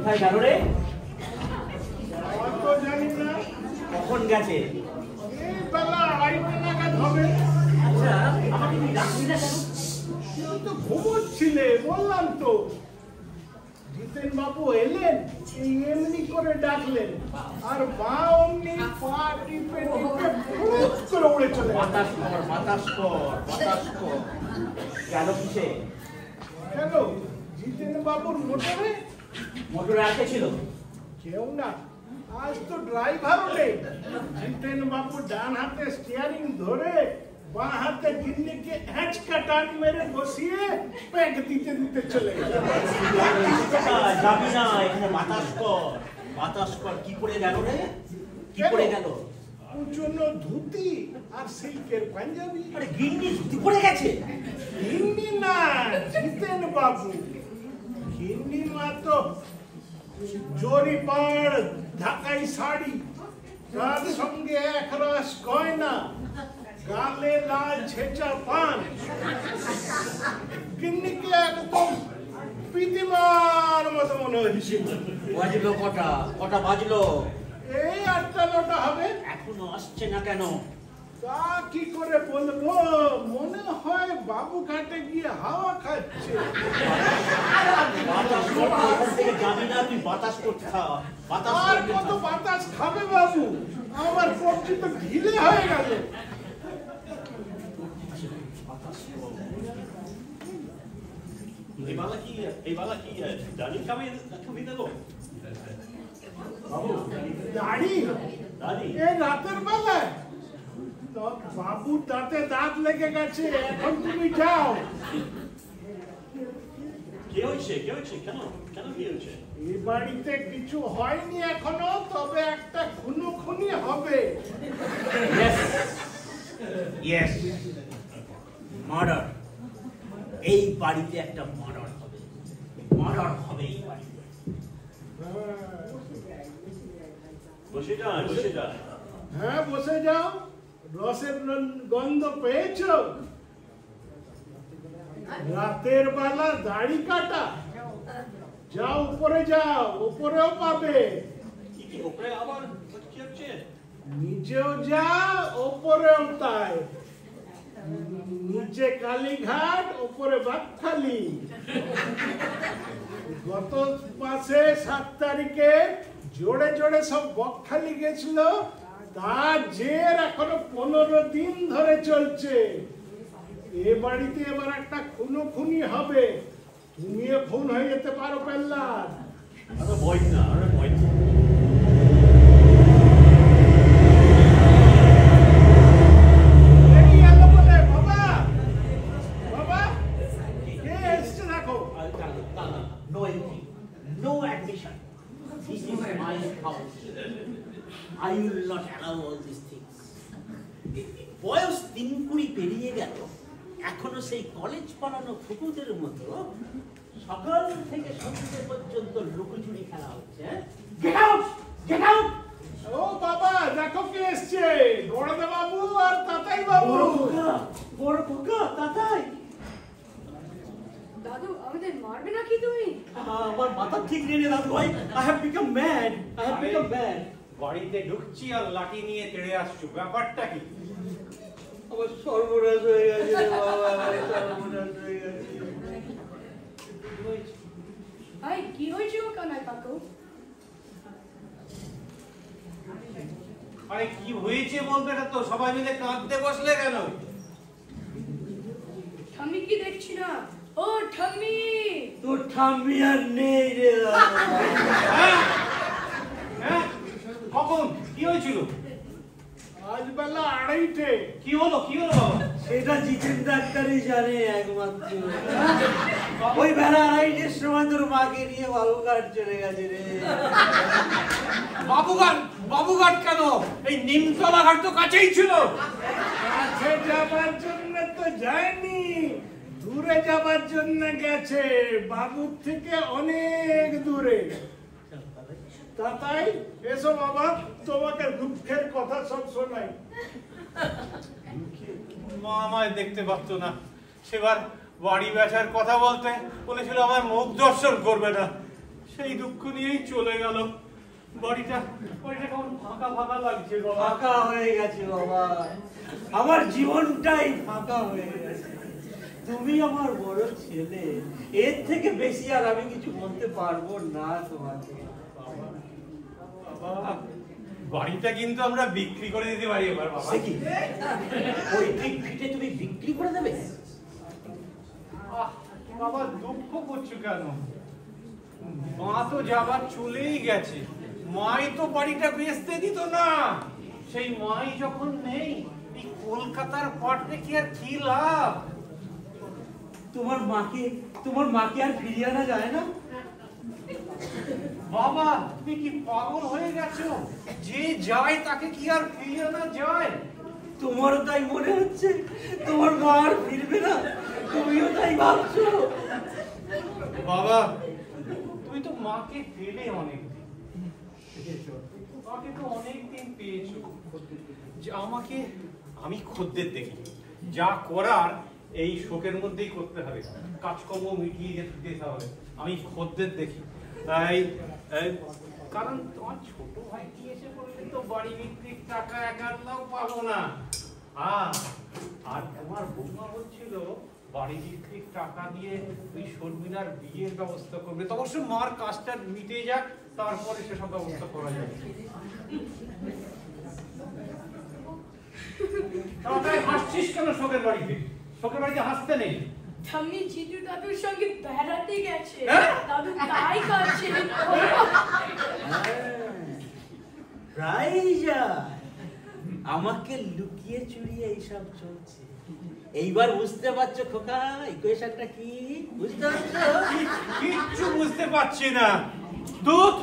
কোথায় গেল রে? জানি না কখন গেছে? এই বেলা 2:30 নাগাদ হবে। আচ্ছা, আমাকে তুমি ডাকলি না কেন? তুমি তো ঘুমোচ্ছিলে, বললাম তো। জিতেন বাবু এলেন, এমনি করে ডাকলেন, আর মা অমনি পা টিপে টিপে ফুট করে উড়ে চলে গেল। বাতাস কর, বাতাস কর, বাতাস কর। গেল কিসে? কেন জিতেন বাবুর মোটরে? মোটরে আটকে ছিল? কেউ না, আজ তো ড্রাইভারও নেই। জিতেন বাবু ডান হাতে স্টিয়ারিং ধরে বাঁ হাতে গিন্নিকে হ্যাঁচকা টান মেরে বসিয়ে প্যাক দিতে দিতে চলে গেল। যাবি না, এখানে বাতাস কর, বাতাস কর। কি পরে গেল রে? কি পরে গেল? জন্য ধুতি আর সিল্কের পাঞ্জাবি। আরে গিন্নি ধুতি পরে গেছে? গিন্নি না, জিতেন বাবু। গিন্নি মা তো জরিপাড় ঢাকাই শাড়ি, তার সঙ্গে একরাশ গয়না, গালে লাল ছেঁচা পান। গিন্নিকে একদম প্রীতিমার মতো মনে হয়েছিল। বাজলো কটা? কটা বাজলো? এই 8টা-9টা হবে। এখনো আসছে না কেন? তা কি করে বলবো, মনে হয় বাবু ঘাটে গিয়ে হাওয়া খাচ্ছে। বাতাস কর, এখান থেকে যাবি না, তুই বাতাস কর, খা। বাতাস আর কর। কত বাতাস খাবে বাবু? আমার কবজি তো ঢিলে হয়ে গেল। এই বালা কি দাড়ি খাবি দেবো? বাবু দাড়ি দাড়ি এই রাতের বেলায়? তো বাবুর দাঁতে দাঁত লেগে গেছে, এখন তুমি যাও। কে হয়েছে? কে হয়েছে? কেন কেন কি হয়েছে? এই বাড়িতে কিছু হয়নি এখনো, তবে একটা খুনোখুনি হবে। Yes, murder. এই বাড়িতে একটা মার্ডার হবে, মার্ডার হবে এই বাড়িতে। বসে যান, বসে যান। হ্যাঁ বসে যাও। রসের গন্ধ পেয়েছো? রাতের বেলা দাড়ি কাটা? যাও উপরে যাও, উপরেও পাবে। কি ওপরে আবার কি হচ্ছে? নিচেও যা, উপরেও তাই। নিচে কালীঘাট, উপরে বাকখালি। গত মাসে 7 তারিখে জোড়ে জোড়ে সব বকখালি গেছিল, তার জের এখনো 15 দিন ধরে চলছে। এ বাড়িতে এবার একটা খুনোখুনি হবে, তুমিও খুন হয়ে যেতে পারো পেল্লার। আরে ভয় না, আরে ভয় না। এই এলো বলে, বাবা বাবা কে এসছে দেখো। No entry, no admission. This is my house. I will not allow all these things. বয়স 3-20 পেরিয়ে গেল, এখনো সেই কলেজ পড়ানো ফুকুদের মতো সকাল থেকে সন্ধ্যে পর্যন্ত লুকোচুরি খেলা হচ্ছে। Get out, get out. ও বাবা দেখো কে এসছে, বড়দা বাবু আর তাতাই বাবু। বড় খোকা, তাতাই। দাদু আমাদের মারবে নাকি তুমি? আমার মাথা ঠিক নেই রে দাদু ভাই। I have become mad. I have become mad. বাড়িতে ঢুকছি আর লাঠি নিয়ে তেড়ে আসছো, ব্যাপারটা কি? আমার সর্বনাশ হয়ে গেছে রে বাবা, আমার সর্বনাশ হয়ে গেছে। ভাই কি হয়েছে ও কানাই কাকু? আরে কি হয়েছে বলবে না তো, সবাই মিলে কাঁদতে বসলে কেন? ঠাম্মি কি দেখছি না? ও ঠাম্মি! তোর ঠাম্মি আর নেই রে দাদু। হ্যাঁ? হ্যাঁ? কখন? কি হয়েছিল? আজ বেলা 2:30-টে। কি হলো? কি হলো বাবা? সেটা জিতেন ডাক্তারই জানে একমাত্র। ওই বেলা 2:30-এর সময় তোর মাকে নিয়ে বাবুঘাট চলে গেছে রে। বাবুঘাট? বাবুঘাট কেন? এই নিমতলা ঘাট তো কাছেই ছিল। কাছে যাবার জন্য তো যায়নি, দূরে যাবার জন্য গেছে, বাবুর থেকে অনেক দূরে। তাতাই এসো বাবা, তোমাকে দুঃখের কথা সব শোনাই। মা আমায় দেখতে পারতো না, সেবার বাড়ি বেচার কথা বলতে বলেছিল আমার মুখ দর্শন করবে না। সেই দুঃখ নিয়েই চলে গেল। বাড়িটা কেমন ফাঁকা ফাঁকা লাগছে বাবা। ফাঁকা হয়ে গেছে বাবা, আমার জীবনটাই ফাঁকা হয়ে গেছে। তুমি আমার বড় ছেলে, এর থেকে বেশি আর আমি কিছু বলতে পারবো না তোমাকে। বাবা, বাড়িটা কিন্তু আমরা বিক্রি করে দিতে পারি এবার বাবা। সে কি ওই ভিটে তুমি বিক্রি করে দেবে? বাবা দুঃখ করছো কেন? মা তো যাবার চলেই গেছে, মাই তো বাড়িটা বেচতে দিত না। সেই মাই যখন নেই, এই কলকাতার পটে কি আর কি লাভ? তোমার মাকে আর ফিরিয়ে আনা যায় না? বাবা তুমি কি পাগল হয়ে গেছো? যে যায় তাকে কি আর ফিরিয়ে আনা যায়? তোমারও তাই মনে হচ্ছে তোমার মা আর ফিরবে না? তুমিও তাই ভাবছো? বাবা তুমি তো মাকে পেলে অনেকদিন, মাকে তো অনেকদিন পেয়েছো। যে আমি খদ্দের দেখি, যা করার এই শোকের মধ্যেই করতে হবে, কাজকর্ম মিটিয়ে যেতে হবে। আমি খদ্দের দেখি তাই, কারণ তোমার ছোট ভাই কি এসে পড়লে তো বাড়ি বিক্রির টাকা একান্নও পাবো না। আর তোমার বৌমা বলছিল বাড়ি বিক্রির টাকা দিয়ে ওই শর্মিলার বিয়ের ব্যবস্থা করবে। তো অবশ্য মার কাজটা মিটে যাক, তারপরে সেসব ব্যবস্থা করা যাবে। তাই হাসছিস কেন শোকের বাড়িতে? শোকের বাড়িতে হাসতে নেই। ঠাম্মি জিতু দাদুর সঙ্গে বেড়াতে গেছে, হ্যাঁ? দাদু তাই কাছে। প্রায় যায় আমাকে লুকিয়ে চুরিয়ে এইসব চলছে। এইবার বুঝতে পারছো খোকা, ইকুয়েশনটা কি বুঝতে পারছো? কিচ্ছু বুঝতে পারছি না। দুধ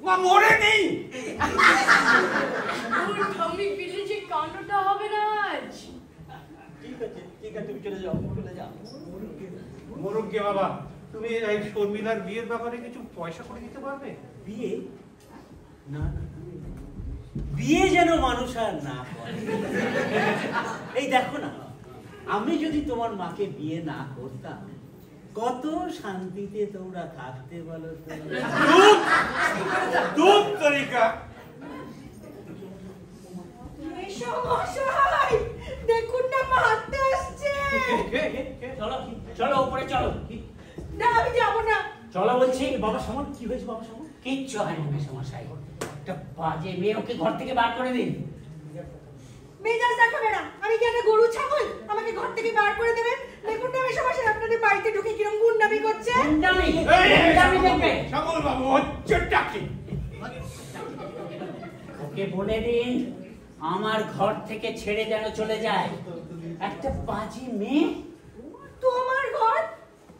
মা মরে নেই। ঠাম্মি পিঠে যে কাণ্ডটা হবে না আজ। ঠিক আছে তুমি চলে যাও। মরুক গে বাবা, তুমি এই শর্মিলার বিয়ের ব্যাপারে কিছু পয়সা করে দিতে পারবে? বিয়ে না, বিয়ে যেন মানুষ আর না করে। এই দেখো না, আমি যদি তোমার মাকে বিয়ে না করতাম, কত শান্তিতে তোমরা থাকতে বলো তো? দুধ তরিকা। দেখুন না মা হাঁটতে আসছে। চলো উপরে চলো। না আমি যাবো না। চলো বলছি। বাবা সামন কি হয়েছে? বাবা সামন কিচ্ছু হয়নি মেসমশাই, একটা বাজে মেয়ে, ওকে ঘর থেকে বার করে দিন। মেজাজ দেখাবে না। আমি কি একটা গরু ছাগল আমাকে ঘর থেকে বার করে দেবেন? দেখুন না মেশামশাই আপনাদের বাড়িতে ঢুকে কিরম গুন্ডামি করছে। গুন্ডামি দেখবে? শ্যামল বাবু হচ্ছে ডাকি। ওকে বলে দিন আমার ঘর থেকে ছেড়ে যেন চলে যায়। একটা বাজে মেয়ে। তোমার ঘর?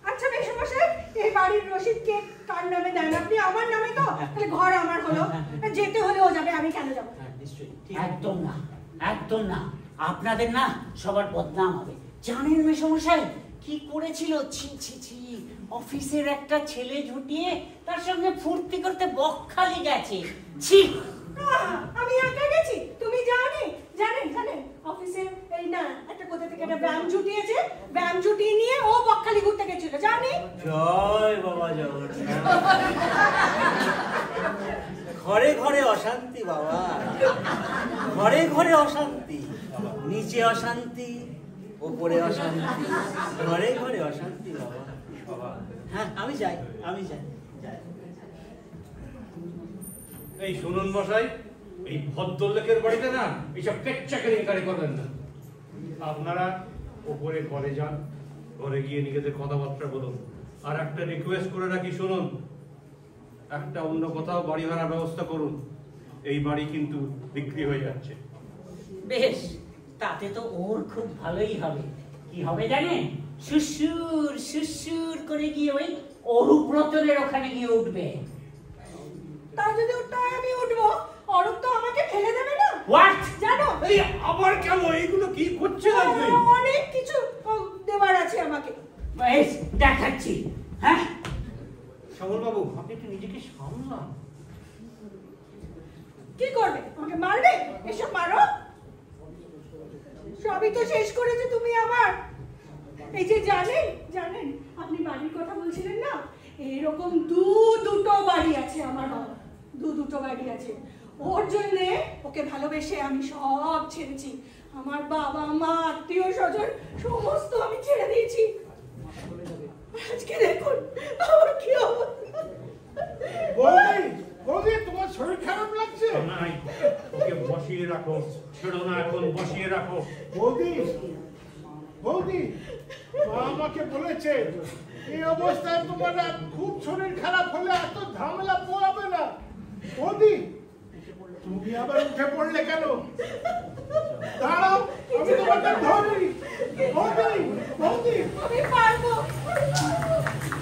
আচ্ছা মেশামশাই, এই বাড়ির রসিদ কে কার নামে দেন? আপনি আমার নামে তো, তাহলে ঘর আমার হলো। যেতে হলেও যাবে, আমি কেন যাবো? একদম না, একদম না। আপনাদের না সবার বদনাম হবে। জানেন মেসমশাই কি করেছিল? ছি ছি ছি, অফিসের একটা ছেলে ঝুটিয়ে তার সঙ্গে ফুর্তি করতে বকখালি গেছে। ছি। আমি একা গেছি? তুমি জানি জানেন জানেন অফিসে এই না একটা কোথা থেকে একটা ব্যায়াম জুটিয়েছে, ব্যায়াম জুটিয়ে নিয়ে ও বকখালি ঘুরতে গেছিল জানি। জয় বাবা জগন্নাথ। ঘরে ঘরে অশান্তি বাবা, ঘরে ঘরে অশান্তি। নিচে অশান্তি, ওপরে অশান্তি, ঘরে ঘরে অশান্তি বাবা। হ্যাঁ আমি যাই। এই শুনুন মশাই, এই ভদ্রলোকের বাড়িতে না এইসব কেচ্চাকেরিংকারি করবেন না। আপনারা ওপরে ঘরে যান, ঘরে গিয়ে নিজেদের কথাবার্তা বলুন। আর একটা রিকোয়েস্ট করে রাখি, শুনুন, একটা অন্য কোথাও বাড়ি ভাড়ার ব্যবস্থা করুন। এই বাড়ি কিন্তু বিক্রি হয়ে যাচ্ছে। বেশ, তাতে তো ওর খুব ভালোই হবে। কি হবে জানেন? সুসুর সুসুর করে গিয়ে ওই অরূপরতনের ওখানে গিয়ে উঠবে। তাই যদি ওটাই আমি উঠবো, অরূপ তো আমাকে ফেলে দেবে না। হোয়াট? জানো এই আবার কেন এইগুলো কি করছেন আপনি? অনেক কিছু দেবার আছে আমাকে। বেশ, দেখাচ্ছি। হ্যাঁ শ্যামল বাবু, আপনি একটু নিজেকে সামলান। কি করবে? আমাকে মারবে? এসব মারো। সবই তো শেষ করেছে তুমি আবার। এই যে জানেন আপনি বাড়ির কথা বলছিলেন না, এরকম দুটো বাড়ি আছে আমার বাবা, দুটো বাড়ি আছে। ওর জন্যে ওকে ভালোবেসে আমি সব ছেড়েছি। আমার বাবা মা আত্মীয় স্বজন সমস্ত আমি ছেড়ে দিয়েছি। আজকে দেখুন আমার কি অবস্থা। বৌদি তোমার শরীর খারাপ লাগছে? নাই, ওকে বসিয়ে রাখো, ছেড়ো না, এখন বসিয়ে রাখো। বৌদি মা আমাকে বলেছে এই অবস্থায় তোমার খুব শরীর খারাপ হলে এত ঝামেলা পোয়াবে না। বৌদি তুমি আবার উঠে পড়লে কেন? দাঁড়াও, আমি তোমাকে ধরি। বৌদি আমি